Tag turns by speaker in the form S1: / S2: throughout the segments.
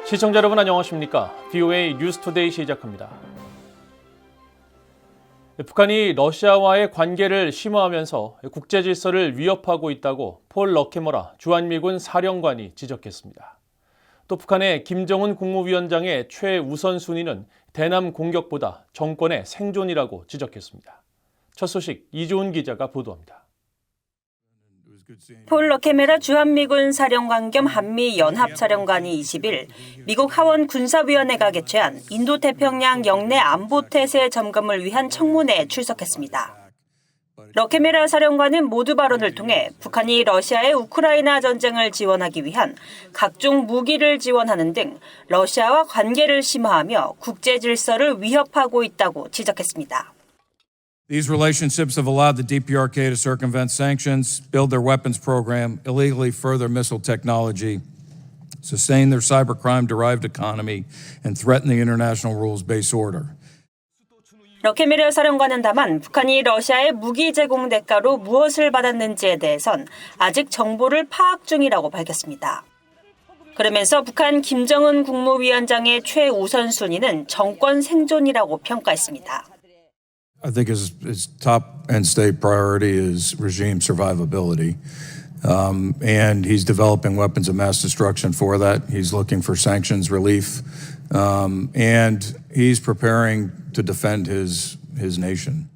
S1: 시청자 여러분 안녕하십니까? VOA 뉴스투데이 시작합니다. 북한이 러시아와의 관계를 심화하면서 국제질서를 위협하고 있다고 폴 러케머라 주한미군 사령관이 지적했습니다. 또 북한의 김정은 국무위원장의 최우선 순위는 대남 공격보다 정권의 생존이라고 지적했습니다. 첫 소식 이조은 기자가 보도합니다.
S2: 폴 러케메라 주한미군 사령관 겸 한미연합사령관이 20일 미국 하원 군사위원회가 개최한 인도태평양 영내 안보태세 점검을 위한 청문회에 출석했습니다. 러케메라 사령관은 모두 발언을 통해 북한이 러시아의 우크라이나 전쟁을 지원하기 위한 각종 무기를 지원하는 등 러시아와 관계를 심화하며 국제 질서를 위협하고 있다고 지적했습니다.
S3: These relationships have allowed the DPRK to circumvent sanctions, build their weapons program, illegally further missile technology, sustain their cybercrime-derived economy, and threaten the international rules-based order.
S2: 러케메르 사령관은 다만 북한이 러시아의 무기 제공 대가로 무엇을 받았는지에 대해선 아직 정보를 파악 중이라고 밝혔습니다. 그러면서 북한 김정은 국무위원장의 최우선 순위는 정권 생존이라고 평가했습니다.
S3: I think his top and state priority is regime survivability. And he's developing weapons of mass destruction for that. He's looking for sanctions relief. And he's preparing to defend his nation.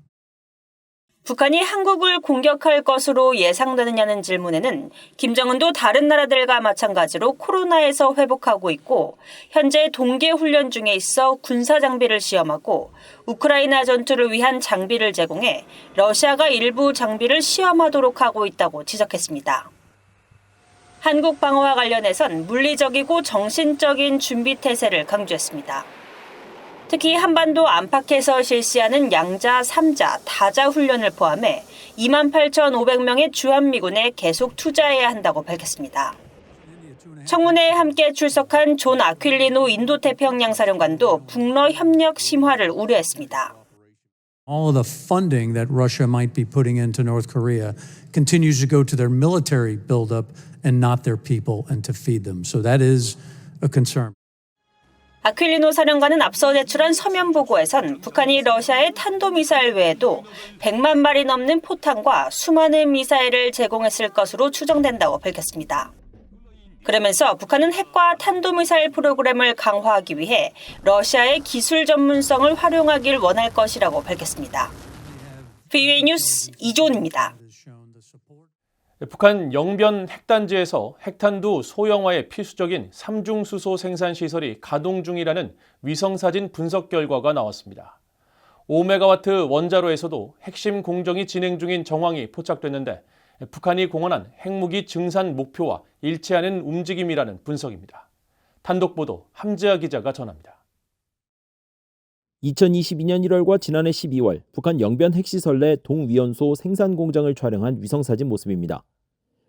S2: 북한이 한국을 공격할 것으로 예상되느냐는 질문에는 김정은도 다른 나라들과 마찬가지로 코로나에서 회복하고 있고 현재 동계 훈련 중에 있어 군사 장비를 시험하고 우크라이나 전투를 위한 장비를 제공해 러시아가 일부 장비를 시험하도록 하고 있다고 지적했습니다. 한국 방어와 관련해선 물리적이고 정신적인 준비 태세를 강조했습니다. 특히 한반도 안팎에서 실시하는 양자, 삼자, 다자 훈련을 포함해 28,500명의 주한미군에 계속 투자해야 한다고 밝혔습니다. 청문회에 함께 출석한 존 아퀼리노 인도태평양 사령관도 북러 협력 심화를 우려했습니다.
S4: All of the funding that Russia might be putting into North Korea continues to go to their military buildup and not their people and to feed them. So that is a concern.
S2: 아퀼리노 사령관은 앞서 제출한 서면 보고에선 북한이 러시아의 탄도미사일 외에도 100만 마리 넘는 포탄과 수많은 미사일을 제공했을 것으로 추정된다고 밝혔습니다. 그러면서 북한은 핵과 탄도미사일 프로그램을 강화하기 위해 러시아의 기술 전문성을 활용하길 원할 것이라고 밝혔습니다. VOA 뉴스 이조은입니다.
S1: 북한 영변 핵단지에서 핵탄두 소형화의 필수적인 삼중수소 생산 시설이 가동 중이라는 위성사진 분석 결과가 나왔습니다. 5메가와트 원자로에서도 핵심 공정이 진행 중인 정황이 포착됐는데 북한이 공언한 핵무기 증산 목표와 일치하는 움직임이라는 분석입니다. 단독 보도 함지아 기자가 전합니다.
S5: 2022년 1월과 지난해 12월 북한 영변 핵시설 내 동위원소 생산 공장을 촬영한 위성사진 모습입니다.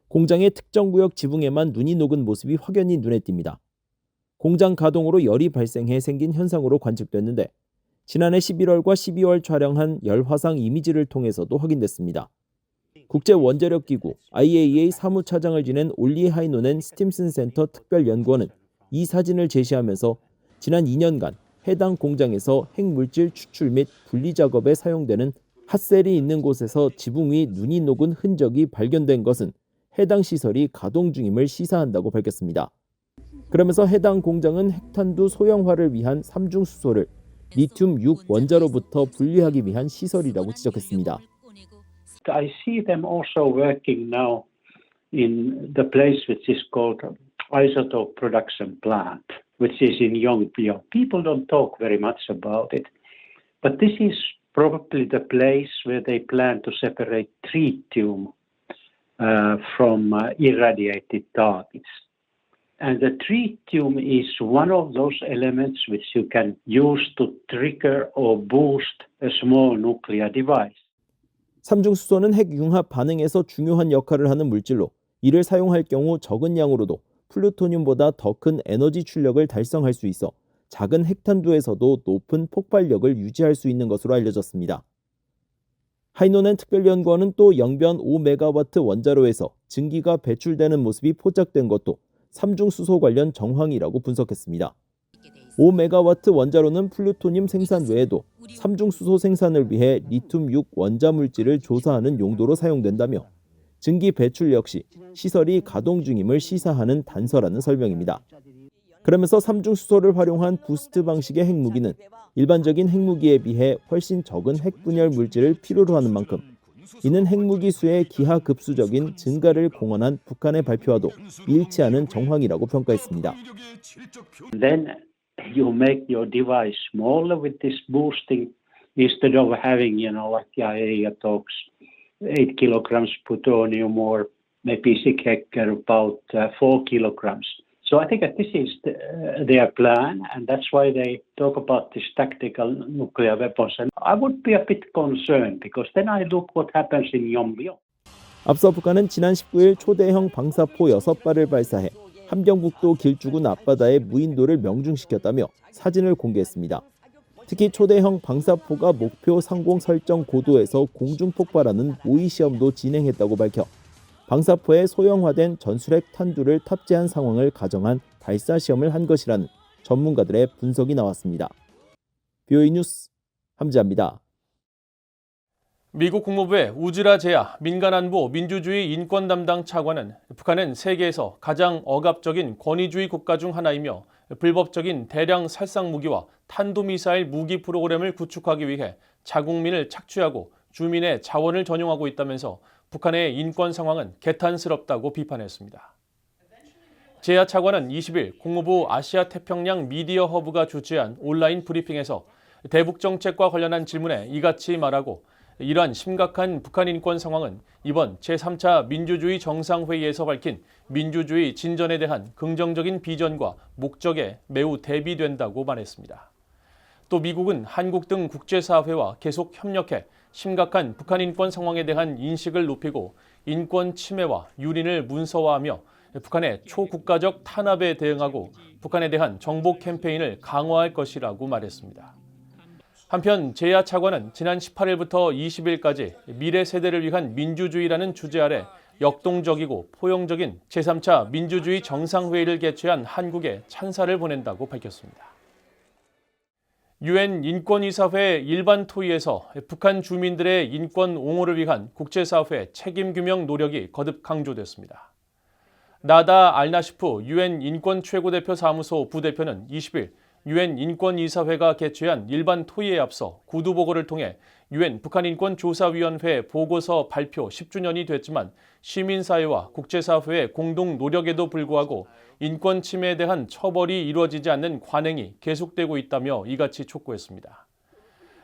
S5: 공장의 특정 구역 지붕에만 눈이 녹은 모습이 확연히 눈에 띕니다. 공장 가동으로 열이 발생해 생긴 현상으로 관측됐는데 지난해 11월과 12월 촬영한 열화상 이미지를 통해서도 확인됐습니다. 국제원자력기구 IAEA 사무차장을 지낸 올리 하이노넨 스팀슨 센터 특별연구원은 이 사진을 제시하면서 지난 2년간 해당 공장에서 핵물질 추출 및 분리 작업에 사용되는 핫셀이 있는 곳에서 지붕 위 눈이 녹은 흔적이 발견된 것은 해당 시설이 가동 중임을 시사한다고 밝혔습니다. 그러면서 해당 공장은 핵탄두 소형화를 위한 삼중수소를 리튬 6 원자로부터 분리하기 위한 시설이라고 지적했습니다.
S6: I see them also working now in the place which is called isotope production plant, which is in Yongbyon. People don't talk very much about it, but this is probably the place where they plan to separate tritium from irradiated targets. And the tritium is one of those elements which you can use to trigger or boost a small nuclear device.
S5: 삼중수소는 핵 융합 반응에서 중요한 역할을 하는 물질로 이를 사용할 경우 적은 양으로도 플루토늄보다 더 큰 에너지 출력을 달성할 수 있어 작은 핵탄두에서도 높은 폭발력을 유지할 수 있는 것으로 알려졌습니다. 하이노넨 특별연구원은 또 영변 5메가와트 원자로에서 증기가 배출되는 모습이 포착된 것도 삼중수소 관련 정황이라고 분석했습니다. 5메가와트 원자로는 플루토늄 생산 외에도 삼중수소 생산을 위해 리튬6 원자물질을 조사하는 용도로 사용된다며 증기 배출 역시 시설이 가동 중임을 시사하는 단서라는 설명입니다. 그러면서 삼중수소를 활용한 부스트 방식의 핵무기는 일반적인 핵무기에 비해 훨씬 적은 핵분열 물질을 필요로 하는 만큼 이는 핵무기 수의 기하급수적인 증가를 공언한 북한의 발표와도 일치하는 정황이라고 평가했습니다.
S6: Then you make your device smaller with this boosting instead of having, like the IAEA talks, 8 kilograms plutonium or maybe Hecker about 4 kilograms. So I think that this is their plan, and that's why they talk about this tactical nuclear weapons. And I would be a bit concerned because then I look what happens in Yongbyon.
S5: 앞서 북한은 지난 19일 초대형 방사포 6발을 발사해 함경북도 길주군 앞바다의 무인도를 명중시켰다며 사진을 공개했습니다. 특히 초대형 방사포가 목표 상공 설정 고도에서 공중 폭발하는 모의 시험도 진행했다고 밝혀 방사포에 소형화된 전술핵 탄두를 탑재한 상황을 가정한 발사 시험을 한 것이라는 전문가들의 분석이 나왔습니다. VOA 뉴스 함지아입니다.
S1: 미국 국무부의 우즈라 제야 민간안보 민주주의 인권 담당 차관은 북한은 세계에서 가장 억압적인 권위주의 국가 중 하나이며 불법적인 대량 살상 무기와 탄도미사일 무기 프로그램을 구축하기 위해 자국민을 착취하고 주민의 자원을 전용하고 있다면서 북한의 인권 상황은 개탄스럽다고 비판했습니다. 제야 차관은 20일 국무부 아시아 태평양 미디어 허브가 주최한 온라인 브리핑에서 대북 정책과 관련한 질문에 이같이 말하고 이러한 심각한 북한 인권 상황은 이번 제3차 민주주의 정상회의에서 밝힌 민주주의 진전에 대한 긍정적인 비전과 목적에 매우 대비된다고 말했습니다. 또 미국은 한국 등 국제사회와 계속 협력해 심각한 북한 인권 상황에 대한 인식을 높이고 인권 침해와 유린을 문서화하며 북한의 초국가적 탄압에 대응하고 북한에 대한 정보 캠페인을 강화할 것이라고 말했습니다. 한편 제야 차관은 지난 18일부터 20일까지 미래 세대를 위한 민주주의라는 주제 아래 역동적이고 포용적인 제3차 민주주의 정상회의를 개최한 한국에 찬사를 보낸다고 밝혔습니다. UN 인권이사회 일반 토의에서 북한 주민들의 인권 옹호를 위한 국제사회 책임 규명 노력이 거듭 강조됐습니다. 나다 알나시프 UN 인권 최고대표 사무소 부대표는 20일 UN 인권이사회가 개최한 일반 토의에 앞서 구두보고를 통해 UN 북한인권조사위원회 보고서 발표 10주년이 됐지만 시민사회와 국제사회의 공동 노력에도 불구하고 인권 침해에 대한 처벌이 이루어지지 않는 관행이 계속되고 있다며 이같이 촉구했습니다.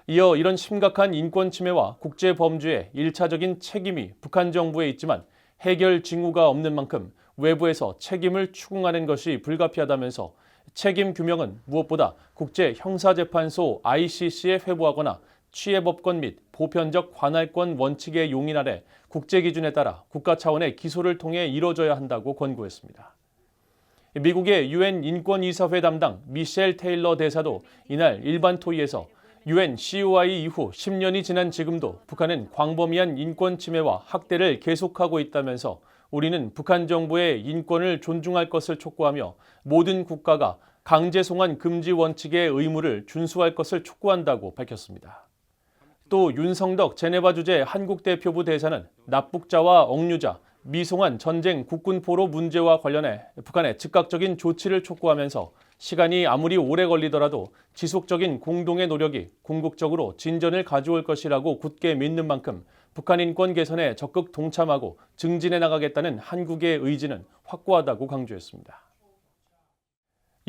S1: 이어 이런 심각한 인권 침해와 국제범죄의 1차적인 책임이 북한 정부에 있지만 해결 징후가 없는 만큼 외부에서 책임을 추궁하는 것이 불가피하다면서 책임 규명은 무엇보다 국제형사재판소 ICC에 회부하거나 취해법권 및 보편적 관할권 원칙에 용인하되 국제기준에 따라 국가 차원의 기소를 통해 이뤄져야 한다고 권고했습니다. 미국의 UN 인권이사회 담당 미셸 테일러 대사도 이날 일반 토의에서 UN COI 이후 10년이 지난 지금도 북한은 광범위한 인권 침해와 학대를 계속하고 있다면서 우리는 북한 정부의 인권을 존중할 것을 촉구하며 모든 국가가 강제 송환 금지 원칙의 의무를 준수할 것을 촉구한다고 밝혔습니다. 또 윤성덕 제네바 주재 한국 대표부 대사는 납북자와 억류자, 미송환 전쟁 국군포로 문제와 관련해 북한의 즉각적인 조치를 촉구하면서 시간이 아무리 오래 걸리더라도 지속적인 공동의 노력이 궁극적으로 진전을 가져올 것이라고 굳게 믿는 만큼 북한 인권 개선에 적극 동참하고 증진해 나가겠다는 한국의 의지는 확고하다고 강조했습니다.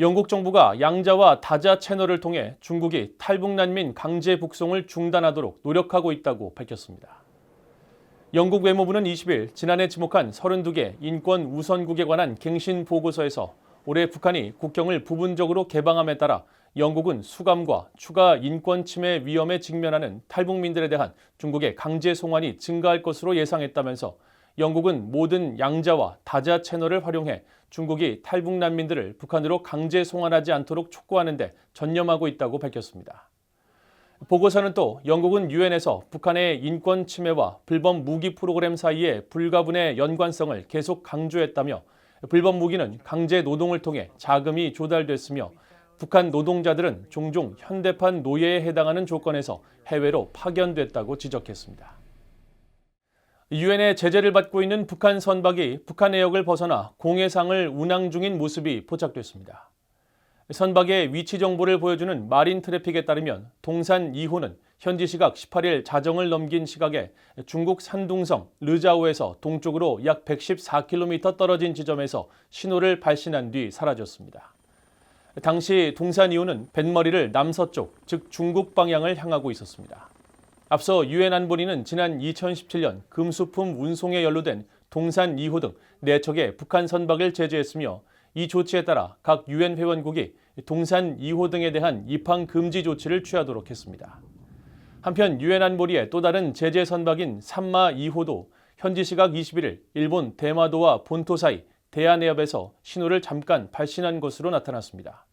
S1: 영국 정부가 양자와 다자 채널을 통해 중국이 탈북 난민 강제북송을 중단하도록 노력하고 있다고 밝혔습니다. 영국 외무부는 20일 지난해 지목한 32개 인권 우선국에 관한 갱신 보고서에서 올해 북한이 국경을 부분적으로 개방함에 따라 영국은 수감과 추가 인권 침해 위험에 직면하는 탈북민들에 대한 중국의 강제 송환이 증가할 것으로 예상했다면서 영국은 모든 양자와 다자 채널을 활용해 중국이 탈북 난민들을 북한으로 강제 송환하지 않도록 촉구하는 데 전념하고 있다고 밝혔습니다. 보고서는 또 영국은 유엔에서 북한의 인권 침해와 불법 무기 프로그램 사이의 불가분의 연관성을 계속 강조했다며 불법 무기는 강제 노동을 통해 자금이 조달됐으며 북한 노동자들은 종종 현대판 노예에 해당하는 조건에서 해외로 파견됐다고 지적했습니다. 유엔의 제재를 받고 있는 북한 선박이 북한 해역을 벗어나 공해상을 운항 중인 모습이 포착됐습니다. 선박의 위치 정보를 보여주는 마린 트래픽에 따르면 동산 2호는 현지 시각 18일 자정을 넘긴 시각에 중국 산둥성 르자오에서 동쪽으로 약 114km 떨어진 지점에서 신호를 발신한 뒤 사라졌습니다. 당시 동산 2호는 뱃머리를 남서쪽, 즉 중국 방향을 향하고 있었습니다. 앞서 유엔 안보리는 지난 2017년 금수품 운송에 연루된 동산 2호 등 4척의 북한 선박을 제재했으며 이 조치에 따라 각 유엔 회원국이 동산 2호 등에 대한 입항 금지 조치를 취하도록 했습니다. 한편 유엔 안보리의 또 다른 제재 선박인 산마 2호도 현지 시각 21일 일본 대마도와 본토 사이 대한해협에서 신호를 잠깐 발신한 것으로 나타났습니다.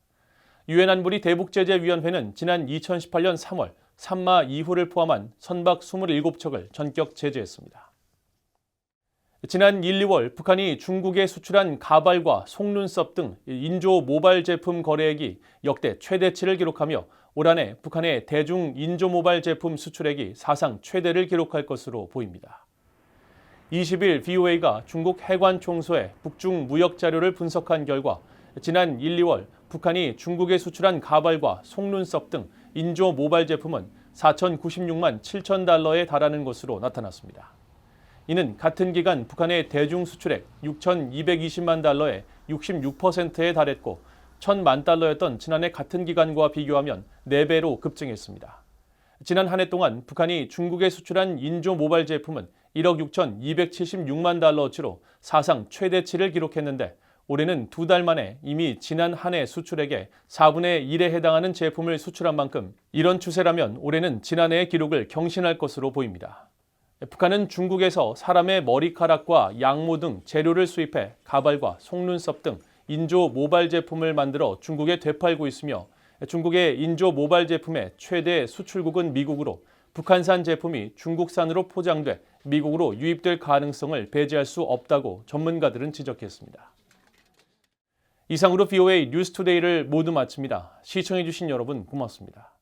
S1: 유엔 안보리 대북제재위원회는 지난 2018년 3월 산마 2호를 포함한 선박 27척을 전격 제재했습니다. 지난 1, 2월 북한이 중국에 수출한 가발과 속눈썹 등 인조 모발 제품 거래액이 역대 최대치를 기록하며 올 한 해 북한의 대중 인조 모발 제품 수출액이 사상 최대를 기록할 것으로 보입니다. 20일 VOA가 중국 해관 총소의 북중 무역 자료를 분석한 결과 지난 1, 2월 북한이 중국에 수출한 가발과 속눈썹 등 인조 모발 제품은 4,096만 7천 달러에 달하는 것으로 나타났습니다. 이는 같은 기간 북한의 대중 수출액 6,220만 달러의 66%에 달했고 1,000만 달러였던 지난해 같은 기간과 비교하면 4배로 급증했습니다. 지난 한 해 동안 북한이 중국에 수출한 인조 모발 제품은 1억 6,276만 달러어치로 사상 최대치를 기록했는데 올해는 2달 만에 이미 지난 한 해 수출액의 4분의 1에 해당하는 제품을 수출한 만큼 이런 추세라면 올해는 지난해의 기록을 경신할 것으로 보입니다. 북한은 중국에서 사람의 머리카락과 양모 등 재료를 수입해 가발과 속눈썹 등 인조 모발 제품을 만들어 중국에 되팔고 있으며 중국의 인조 모발 제품의 최대 수출국은 미국으로 북한산 제품이 중국산으로 포장돼 미국으로 유입될 가능성을 배제할 수 없다고 전문가들은 지적했습니다. 이상으로 VOA 뉴스투데이를 모두 마칩니다. 시청해주신 여러분 고맙습니다.